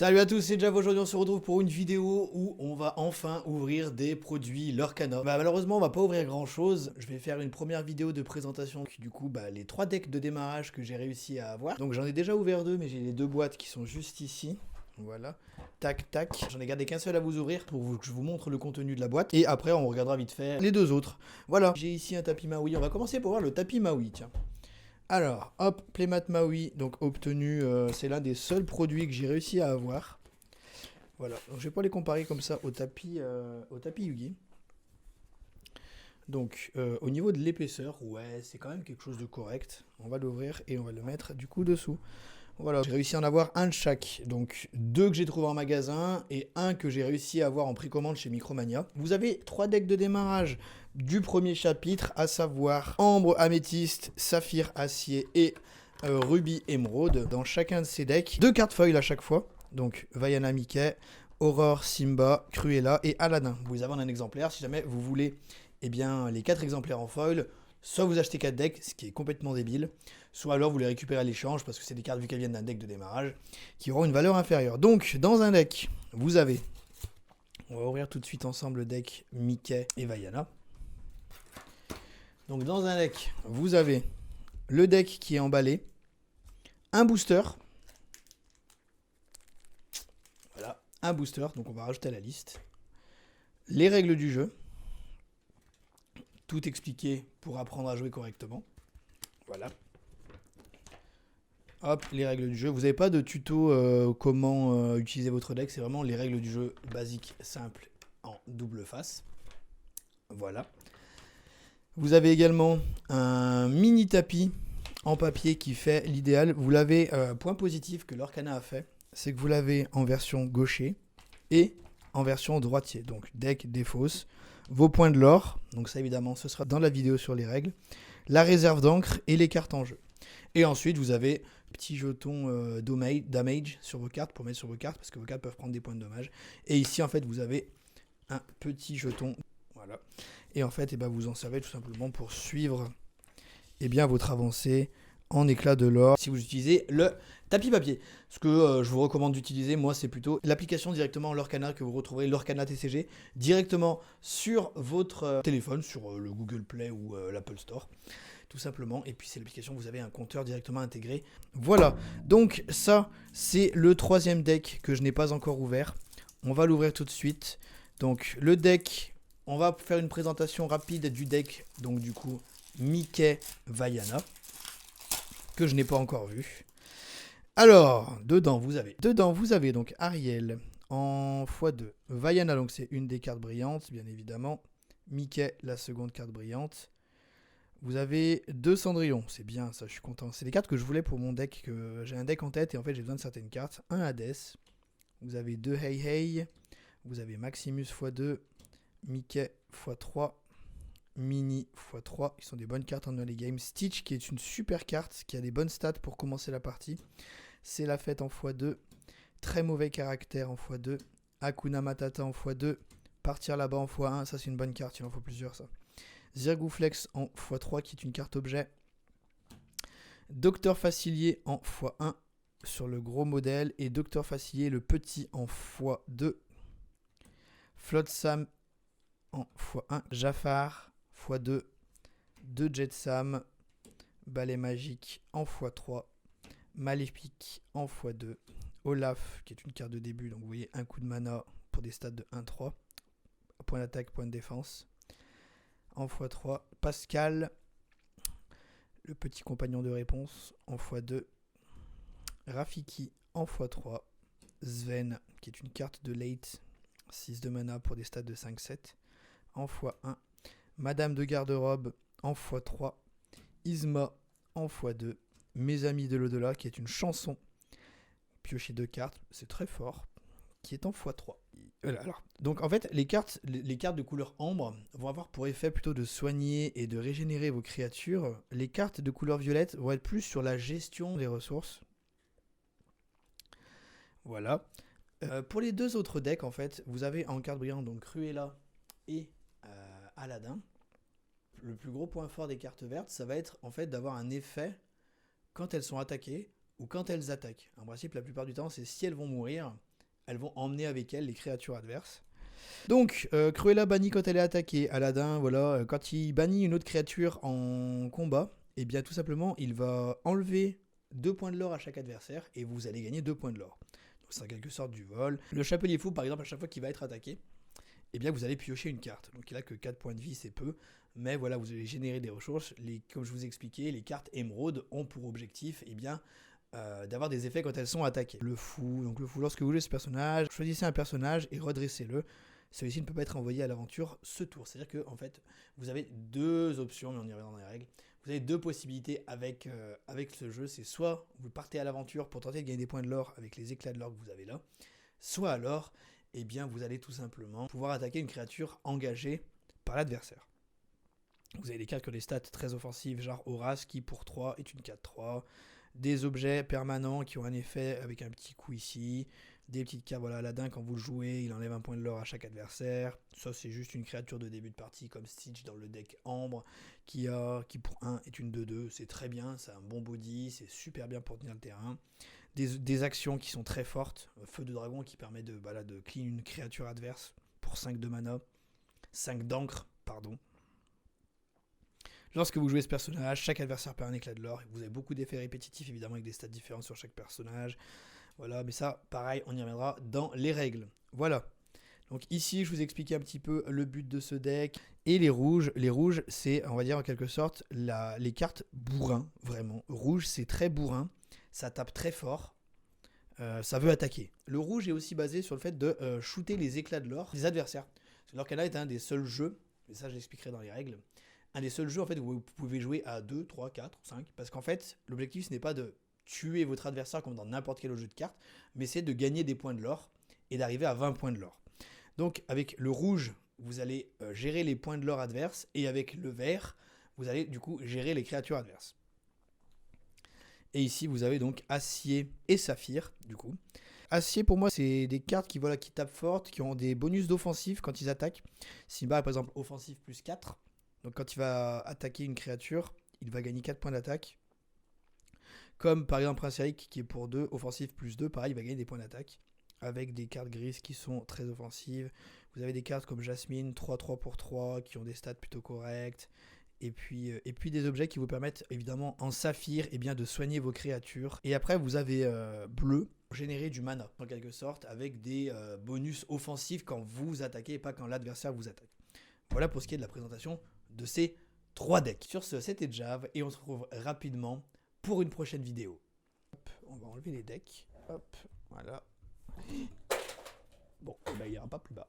Salut à tous, c'est Jav. Aujourd'hui on se retrouve pour une vidéo où on va enfin ouvrir des produits Lorcana. Malheureusement on va pas ouvrir grand chose, je vais faire une première vidéo de présentation du coup les 3 decks de démarrage que j'ai réussi à avoir. Donc j'en ai déjà ouvert 2 mais j'ai les 2 boîtes qui sont juste ici. Voilà, tac tac. J'en ai gardé qu'un seul à vous ouvrir pour que je vous montre le contenu de la boîte. Et après on regardera vite fait les 2 autres. Voilà, j'ai ici un tapis Maui, on va commencer pour voir le tapis Maui, tiens. Alors, hop, Playmat Maui, donc obtenu, c'est l'un des seuls produits que j'ai réussi à avoir. Voilà, donc je vais pas les comparer comme ça au tapis Yugi. Donc, au niveau de l'épaisseur, ouais, c'est quand même quelque chose de correct. On va l'ouvrir et on va le mettre du coup dessous. Voilà, j'ai réussi à en avoir un de chaque. Donc, 2 que j'ai trouvé en magasin et un que j'ai réussi à avoir en précommande chez Micromania. Vous avez 3 decks de démarrage du premier chapitre, à savoir Ambre, Améthyste, Saphir, Acier et Rubis, Émeraude. Dans chacun de ces decks, 2 cartes foil à chaque fois. Donc, Vaiana Mickey, Aurore, Simba, Cruella et Aladdin. Vous les avez en un exemplaire. Si jamais vous voulez les 4 exemplaires en foil, soit vous achetez 4 decks, ce qui est complètement débile, soit alors vous les récupérez à l'échange parce que c'est des cartes vu qu'elles viennent d'un deck de démarrage qui auront une valeur inférieure. Donc dans un deck, vous avez, on va ouvrir tout de suite ensemble le deck Mickey et Vaiana. Donc dans un deck, vous avez le deck qui est emballé, un booster, voilà, un booster, donc on va rajouter à la liste, les règles du jeu, tout expliqué pour apprendre à jouer correctement, voilà. Hop, les règles du jeu. Vous n'avez pas de tuto comment utiliser votre deck. C'est vraiment les règles du jeu basiques, simples, en double face. Voilà. Vous avez également un mini tapis en papier qui fait l'idéal. Vous l'avez, point positif que Lorcana a fait, c'est que vous l'avez en version gaucher et en version droitier. Donc deck défausse. Vos points de l'or. Donc ça évidemment, ce sera dans la vidéo sur les règles. La réserve d'encre et les cartes en jeu. Et ensuite, vous avez petit jeton damage sur vos cartes pour mettre sur vos cartes parce que vos cartes peuvent prendre des points de dommage. Et ici, en fait, vous avez un petit jeton. Voilà. Et en fait, vous en servez tout simplement pour suivre votre avancée en éclat de l'or. Si vous utilisez le tapis papier, ce que je vous recommande d'utiliser, moi, c'est plutôt l'application directement Lorcana que vous retrouverez, Lorcana TCG, directement sur votre téléphone, sur le Google Play ou l'Apple Store. Tout simplement, et puis c'est l'application, vous avez un compteur directement intégré. Voilà, donc ça, c'est le 3e deck que je n'ai pas encore ouvert. On va l'ouvrir tout de suite. Donc le deck, on va faire une présentation rapide du deck, donc du coup, Mickey Vaiana, que je n'ai pas encore vu. Alors, dedans, vous avez donc Ariel en x2. Vaiana, donc c'est une des cartes brillantes, bien évidemment. Mickey, la seconde carte brillante. Vous avez 2 Cendrillon, c'est bien ça, je suis content. C'est des cartes que je voulais pour mon deck, j'ai un deck en tête et en fait j'ai besoin de certaines cartes. Un Hades, vous avez 2 Hey Hey, vous avez Maximus x2, Mickey x3, Mini x3, qui sont des bonnes cartes en early game. Stitch qui est une super carte, qui a des bonnes stats pour commencer la partie. C'est la fête en x2, très mauvais caractère en x2, Hakuna Matata en x2, partir là-bas en x1, ça c'est une bonne carte, il en faut plusieurs ça. Zirgouflex en x3 qui est une carte objet. Docteur Facilier en x1 sur le gros modèle et Docteur Facilier le petit en x2. Flotsam en x1. Jafar x2. 2 Jetsam. Balai magique en x3. Maléfique en x2. Olaf qui est une carte de début, donc vous voyez un coup de mana pour des stats de 1-3. Point d'attaque, point de défense. En x3, Pascal, le petit compagnon de réponse, en x2, Rafiki en x3, Sven, qui est une carte de late, 6 de mana pour des stats de 5-7, en x1, Madame de garde-robe en x3, Isma en x2, Mes amis de l'au-delà, qui est une chanson, piocher 2 cartes, c'est très fort, qui est en x3. Voilà, alors, donc en fait, les cartes de couleur ambre vont avoir pour effet plutôt de soigner et de régénérer vos créatures. Les cartes de couleur violette vont être plus sur la gestion des ressources. Voilà. Pour les 2 autres decks, en fait, vous avez en carte brillante donc Cruella et Aladdin. Le plus gros point fort des cartes vertes, ça va être en fait d'avoir un effet quand elles sont attaquées ou quand elles attaquent. En principe, la plupart du temps, c'est si elles vont mourir, elles vont emmener avec elles les créatures adverses. Donc, Cruella bannit quand elle est attaquée. Aladdin, voilà, quand il bannit une autre créature en combat, et bien tout simplement, il va enlever 2 points de l'or à chaque adversaire et vous allez gagner 2 points de l'or. Donc c'est en quelque sorte du vol. Le Chapelier Fou, par exemple, à chaque fois qu'il va être attaqué, eh bien vous allez piocher une carte. Donc il a que 4 points de vie, c'est peu. Mais voilà, vous allez générer des ressources. Comme je vous ai expliqué, les cartes émeraude ont pour objectif eh bien, d'avoir des effets quand elles sont attaquées. Le fou, donc le fou, lorsque vous jouez ce personnage, choisissez un personnage et redressez-le. Celui-ci ne peut pas être envoyé à l'aventure ce tour. C'est-à-dire que en fait, vous avez 2 options, mais on y reviendra dans les règles. Vous avez 2 possibilités avec ce jeu. C'est soit vous partez à l'aventure pour tenter de gagner des points de l'or avec les éclats de l'or que vous avez là, soit alors, eh bien, vous allez tout simplement pouvoir attaquer une créature engagée par l'adversaire. Vous avez des cartes qui ont des stats très offensives, genre Horace qui pour 3 est une 4-3. Des objets permanents qui ont un effet avec un petit coup ici. Des petites cartes, voilà, Aladdin quand vous le jouez, il enlève un point de l'or à chaque adversaire. Ça c'est juste une créature de début de partie comme Stitch dans le deck Ambre qui pour 1 est une 2-2. C'est très bien, c'est un bon body, c'est super bien pour tenir le terrain. Des actions qui sont très fortes. Feu de dragon qui permet de clean une créature adverse pour 5 de mana. 5 d'encre, pardon. Lorsque vous jouez ce personnage, chaque adversaire perd un éclat de l'or. Vous avez beaucoup d'effets répétitifs, évidemment, avec des stats différents sur chaque personnage. Voilà, mais ça, pareil, on y reviendra dans les règles. Voilà. Donc ici, je vous ai expliqué un petit peu le but de ce deck. Et les rouges, c'est, on va dire en quelque sorte, les cartes bourrin, vraiment. Rouge, c'est très bourrin. Ça tape très fort. Ça veut attaquer. Le rouge est aussi basé sur le fait de shooter les éclats de l'or des adversaires. L'Orcana est un des seuls jeux, et ça je l'expliquerai dans les règles, un des seuls jeux en fait où vous pouvez jouer à 2, 3, 4, 5, parce qu'en fait l'objectif ce n'est pas de tuer votre adversaire comme dans n'importe quel jeu de cartes, mais c'est de gagner des points de l'or et d'arriver à 20 points de l'or. Donc avec le rouge, vous allez gérer les points de l'or adverses, et avec le vert, vous allez du coup gérer les créatures adverses. Et ici vous avez donc acier et saphir du coup. Acier pour moi c'est des cartes qui tapent fortes, qui ont des bonus d'offensive quand ils attaquent. Simba par exemple offensive plus 4. Donc quand il va attaquer une créature, il va gagner 4 points d'attaque. Comme par exemple Prince Eric qui est pour 2, offensif plus 2, pareil il va gagner des points d'attaque. Avec des cartes grises qui sont très offensives. Vous avez des cartes comme Jasmine, 3-3 pour 3, qui ont des stats plutôt correctes. Et puis des objets qui vous permettent évidemment en saphir de soigner vos créatures. Et après vous avez bleu, générer du mana en quelque sorte, avec des bonus offensifs quand vous attaquez et pas quand l'adversaire vous attaque. Voilà pour ce qui est de la présentation de ces 3 decks. Sur ce, c'était Jav et on se retrouve rapidement pour une prochaine vidéo. Hop, on va enlever les decks. Hop, voilà. Bon, il ira pas plus bas.